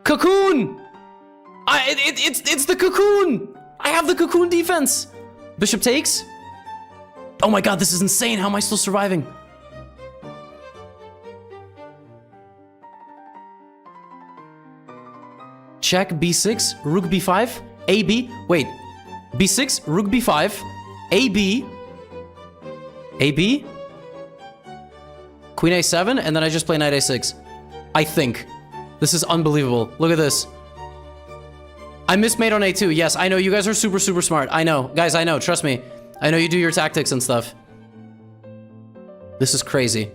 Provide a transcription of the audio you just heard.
Cocoon! It's the Cocoon! I have the Cocoon defense! Bishop takes? Oh my god, this is insane. How am I still surviving? Check b6, rook b5, ab. Wait, b6, rook b5, ab, ab, queen a7, and then I just play knight a6. I think. This is unbelievable. Look at this. I missed mate on a2. Yes, I know. You guys are super, super smart. I know. Guys, I know. Trust me. I know you do your tactics and stuff. This is crazy.